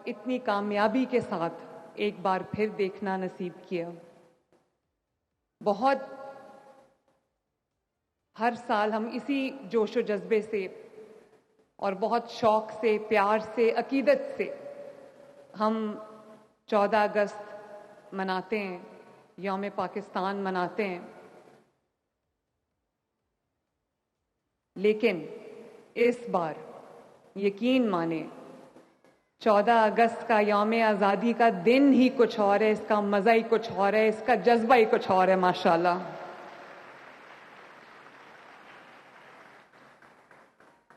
اتنی کامیابی کے ساتھ ایک بار پھر دیکھنا نصیب کیا. بہت ہر سال ہم اسی جوش و جذبے سے اور بہت شوق سے، پیار سے، عقیدت سے ہم 14 اگست مناتے ہیں، یوم پاکستان مناتے ہیں. لیکن اس بار یقین مانیں 14 اگست کا یوم آزادی کا دن ہی کچھ اور ہے، اس کا مزہ ہی کچھ اور ہے، اس کا جذبہ ہی کچھ اور ہے. ماشاءاللہ.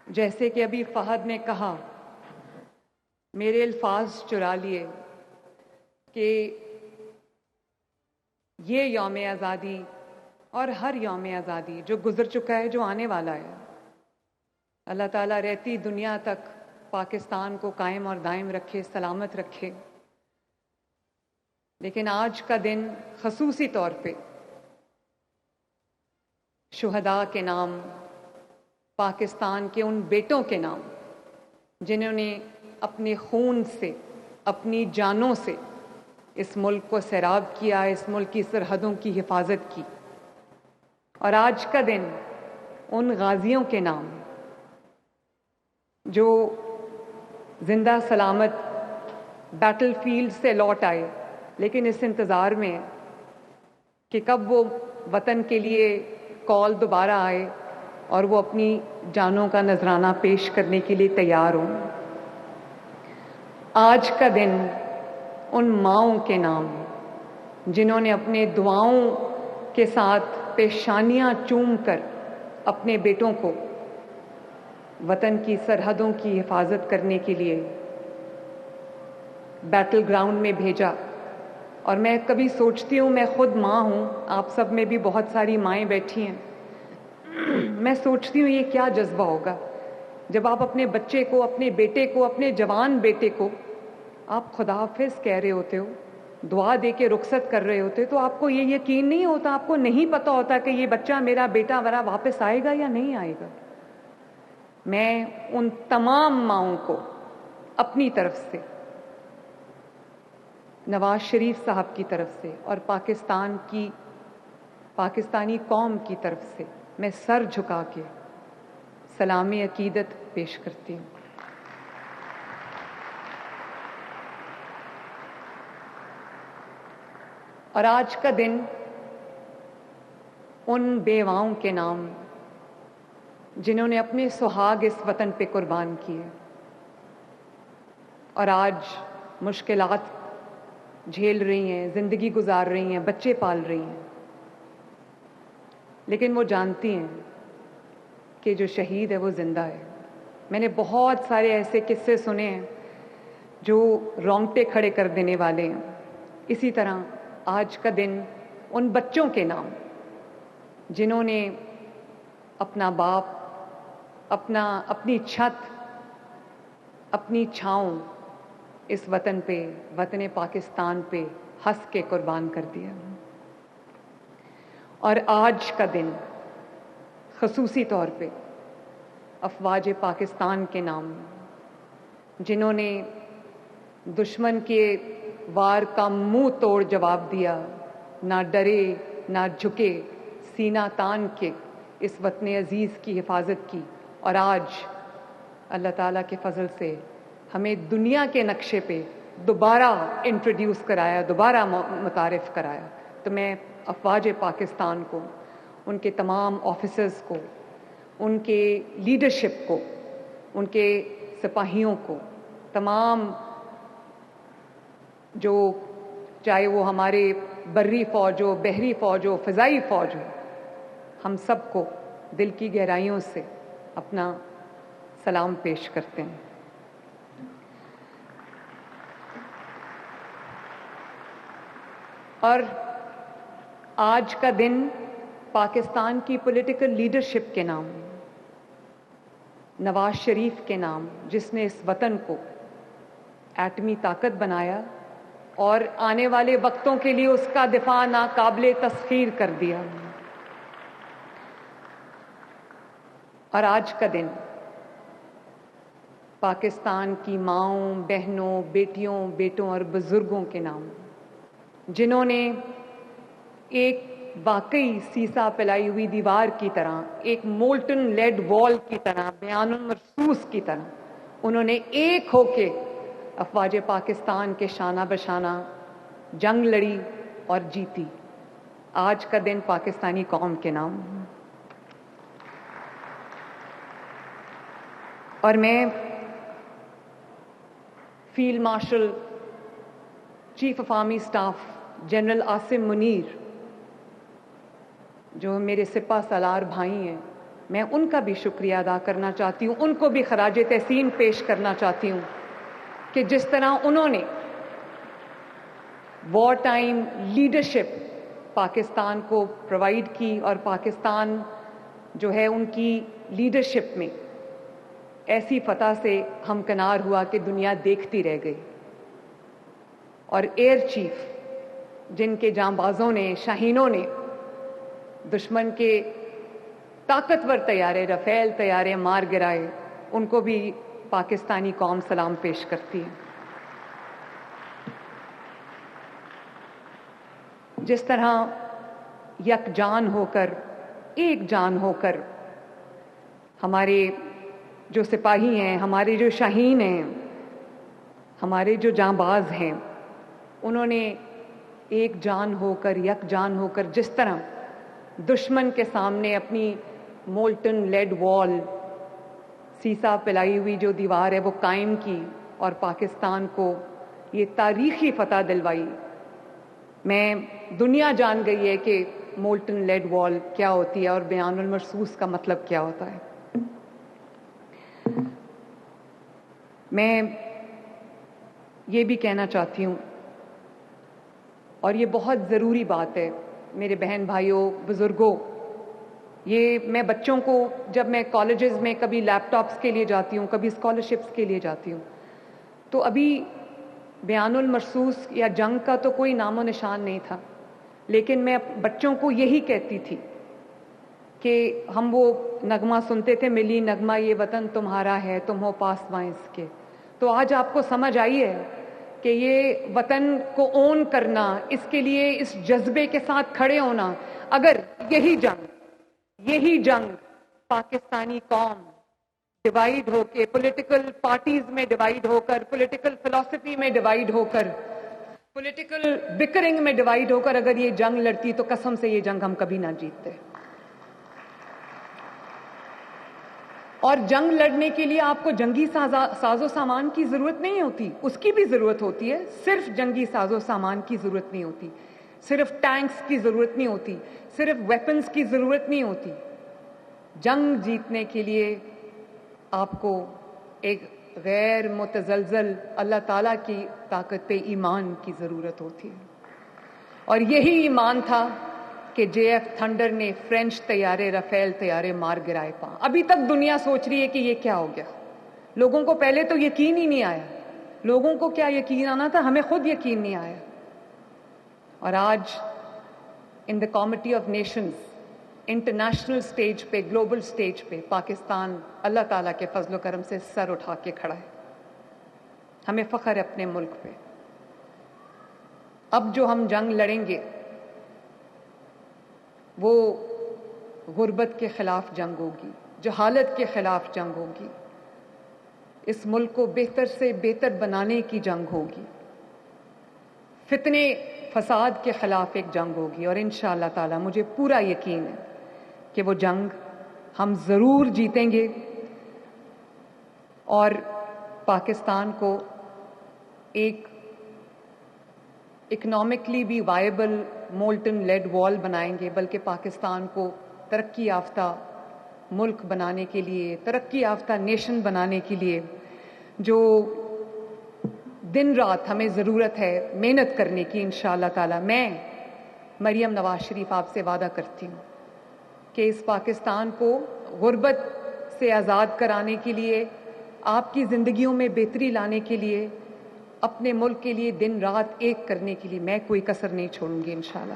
جیسے کہ ابھی فہد نے کہا، میرے الفاظ چرا لیے کہ یہ یوم آزادی اور ہر یوم آزادی جو گزر چکا ہے، جو آنے والا ہے، اللہ تعالیٰ رہتی دنیا تک پاکستان کو قائم اور دائم رکھے، سلامت رکھے. لیکن آج کا دن خصوصی طور پہ شہداء کے نام، پاکستان کے ان بیٹوں کے نام جنہوں نے اپنے خون سے، اپنی جانوں سے اس ملک کو سیراب کیا، اس ملک کی سرحدوں کی حفاظت کی. اور آج کا دن ان غازیوں کے نام جو زندہ سلامت بیٹل فیلڈ سے لوٹ آئے، لیکن اس انتظار میں کہ کب وہ وطن کے لیے کال دوبارہ آئے اور وہ اپنی جانوں کا نذرانہ پیش کرنے کے لیے تیار ہوں. آج کا دن ان ماؤں کے نام جنہوں نے اپنے دعاؤں کے ساتھ پیشانیاں چوم کر اپنے بیٹوں کو وطن کی سرحدوں کی حفاظت کرنے کے لیے بیٹل گراؤنڈ میں بھیجا. اور میں کبھی سوچتی ہوں، میں خود ماں ہوں، آپ سب میں بھی بہت ساری مائیں بیٹھی ہیں، میں سوچتی ہوں یہ کیا جذبہ ہوگا جب آپ اپنے بچے کو، اپنے بیٹے کو، اپنے جوان بیٹے کو آپ خدا حافظ کہہ رہے ہوتے ہو، دعا دے کے رخصت کر رہے ہوتے، تو آپ کو یہ یقین نہیں ہوتا، آپ کو نہیں پتا ہوتا کہ یہ بچہ میرا بیٹا میرا واپس آئے گا یا نہیں آئے گا. میں ان تمام ماؤں کو اپنی طرف سے، نواز شریف صاحب کی طرف سے اور پاکستانی قوم کی طرف سے میں سر جھکا کے سلام عقیدت پیش کرتی ہوں. اور آج کا دن ان بیواؤں کے نام جنہوں نے اپنے سہاگ اس وطن پہ قربان کیے اور آج مشکلات جھیل رہی ہیں، زندگی گزار رہی ہیں، بچے پال رہی ہیں، لیکن وہ جانتی ہیں کہ جو شہید ہے وہ زندہ ہے. میں نے بہت سارے ایسے قصے سنے ہیں جو رونگٹے کھڑے کر دینے والے ہیں. اسی طرح آج کا دن ان بچوں کے نام جنہوں نے اپنا باپ، اپنی چھت، اپنی چھاؤں اس وطن پہ، وطن پاکستان پہ ہنس کے قربان کر دیا. اور آج کا دن خصوصی طور پہ افواج پاکستان کے نام جنہوں نے دشمن کے وار کا منہ توڑ جواب دیا، نہ ڈرے نہ جھکے، سینہ تان کے اس وطن عزیز کی حفاظت کی. اور آج اللہ تعالیٰ کے فضل سے ہمیں دنیا کے نقشے پہ دوبارہ انٹروڈیوس کرایا، دوبارہ متعارف کرایا. تو میں افواج پاکستان کو، ان کے تمام آفیسرز کو، ان کے لیڈرشپ کو، ان کے سپاہیوں کو، تمام جو چاہے وہ ہمارے بری فوج ہو، بحری فوج ہو، فضائی فوج ہو، ہم سب کو دل کی گہرائیوں سے اپنا سلام پیش کرتے ہیں. اور آج کا دن پاکستان کی پولیٹیکل لیڈرشپ کے نام، نواز شریف کے نام جس نے اس وطن کو ایٹمی طاقت بنایا اور آنے والے وقتوں کے لیے اس کا دفاع ناقابل تسخیر کر دیا. اور آج کا دن پاکستان کی ماؤں، بہنوں، بیٹیوں، بیٹوں اور بزرگوں کے نام، جنہوں نے ایک واقعی سیسا پلائی ہوئی دیوار کی طرح، ایک مولٹن لیڈ وال کی طرح، بیان المرصوص کی طرح انہوں نے ایک ہو کے افواج پاکستان کے شانہ بشانہ جنگ لڑی اور جیتی۔ آج کا دن پاکستانی قوم کے نام۔ اور میں field marshal chief of army staff general Asim Munir, جو میرے سپہ سالار بھائی ہیں، میں ان کا بھی شکریہ ادا کرنا چاہتی ہوں، ان کو بھی خراج تحسین پیش کرنا چاہتی ہوں کہ جس طرح انہوں نے وار ٹائم لیڈرشپ پاکستان کو پرووائڈ کی، اور پاکستان جو ہے ان کی لیڈرشپ میں ایسی فتح سے ہمکنار ہوا کہ دنیا دیکھتی رہ گئی۔ اور ایئر چیف، جن کے جانبازوں نے، شاہینوں نے دشمن کے طاقتور طیارے، رفیل طیارے مار گرائے، ان کو بھی پاکستانی قوم سلام پیش کرتی ہے۔ جس طرح یکجان ہو کر، ایک جان ہو کر ہمارے جو سپاہی ہیں، ہمارے جو شاہین ہیں، ہمارے جو جانباز ہیں، انہوں نے ایک جان ہو کر، یک جان ہو کر جس طرح دشمن کے سامنے اپنی مولٹن لیڈ وال، سیسا پلائی ہوئی جو دیوار ہے وہ قائم کی اور پاکستان کو یہ تاریخی فتح دلوائی۔ میں دنیا جان گئی ہے کہ مولٹن لیڈ وال کیا ہوتی ہے اور بیان المرصوص کا مطلب کیا ہوتا ہے۔ میں یہ بھی کہنا چاہتی ہوں، اور یہ بہت ضروری بات ہے میرے بہن بھائیوں، بزرگوں، یہ میں بچوں کو جب میں کالجز میں کبھی لیپ ٹاپس کے لیے جاتی ہوں، کبھی اسکالرشپس کے لیے جاتی ہوں، تو ابھی بیان المرصوص یا جنگ کا تو کوئی نام و نشان نہیں تھا، لیکن میں بچوں کو یہی کہتی تھی کہ ہم وہ نغمہ سنتے تھے، ملی نغمہ یہ وطن تمہارا ہے، تم ہو پاسباں اس کے۔ تو آج آپ کو سمجھ آئی ہے کہ یہ وطن کو اون کرنا، اس کے لیے اس جذبے کے ساتھ کھڑے ہونا، اگر یہی جنگ پاکستانی قوم ڈیوائیڈ ہو کے، پولیٹیکل پارٹیز میں ڈیوائیڈ ہو کر، پولیٹیکل فلسفی میں ڈیوائیڈ ہو کر، پولیٹیکل بکرنگ میں ڈیوائیڈ ہو کر اگر یہ جنگ لڑتی تو قسم سے یہ جنگ ہم کبھی نہ جیتتے۔ اور جنگ لڑنے کے لیے آپ کو جنگی ساز و سامان کی ضرورت نہیں ہوتی، اس کی بھی ضرورت ہوتی ہے، صرف جنگی ساز و سامان کی ضرورت نہیں ہوتی، صرف ٹینکس کی ضرورت نہیں ہوتی، صرف ویپنز کی ضرورت نہیں ہوتی۔ جنگ جیتنے کے لیے آپ کو ایک غیر متزلزل اللہ تعالیٰ کی طاقت ایمان کی ضرورت ہوتی ہے، اور یہی ایمان تھا کہ جے ایف تھنڈر نے فرینچ طیارے، رفیل طیارے مار گرائے پا۔ ابھی تک دنیا سوچ رہی ہے کہ یہ کیا ہو گیا، لوگوں کو پہلے تو یقین ہی نہیں آیا، لوگوں کو کیا یقین آنا تھا، ہمیں خود یقین نہیں آیا۔ اور آج in the committee of nations, international stage پہ، گلوبل سٹیج پہ پاکستان اللہ تعالیٰ کے فضل و کرم سے سر اٹھا کے کھڑا ہے۔ ہمیں فخر ہے اپنے ملک پہ۔ اب جو ہم جنگ لڑیں گے وہ غربت کے خلاف جنگ ہوگی، جہالت کے خلاف جنگ ہوگی، اس ملک کو بہتر سے بہتر بنانے کی جنگ ہوگی، فتنے فساد کے خلاف ایک جنگ ہوگی، اور انشاءاللہ تعالی مجھے پورا یقین ہے کہ وہ جنگ ہم ضرور جیتیں گے اور پاکستان کو ایک اکنامکلی بھی وائبل مولٹن لیڈ وال بنائیں گے، بلکہ پاکستان کو ترقی یافتہ ملک بنانے کے لیے، ترقی یافتہ نیشن بنانے کے لیے جو دن رات ہمیں ضرورت ہے محنت کرنے کی، انشاءاللہ تعالی میں مریم نواز شریف آپ سے وعدہ کرتی ہوں کہ اس پاکستان کو غربت سے آزاد کرانے کے لیے، آپ کی زندگیوں میں بہتری لانے کے لیے، اپنے ملک کے لیے دن رات ایک کرنے کے لیے میں کوئی کسر نہیں چھوڑوں گی انشاءاللہ۔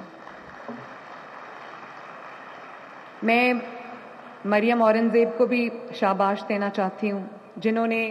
میں مریم اورنگزیب کو بھی شاباش دینا چاہتی ہوں، جنہوں نے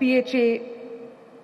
PHA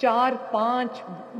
4-5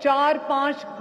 4-5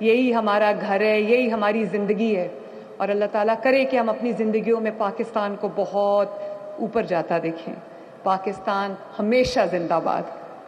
یہی ہمارا گھر ہے, یہی ہماری زندگی ہے, اور اللہ تعالیٰ کرے کہ ہم اپنی زندگیوں میں پاکستان کو بہت اوپر جاتا دیکھیں. پاکستان ہمیشہ زندہ باد.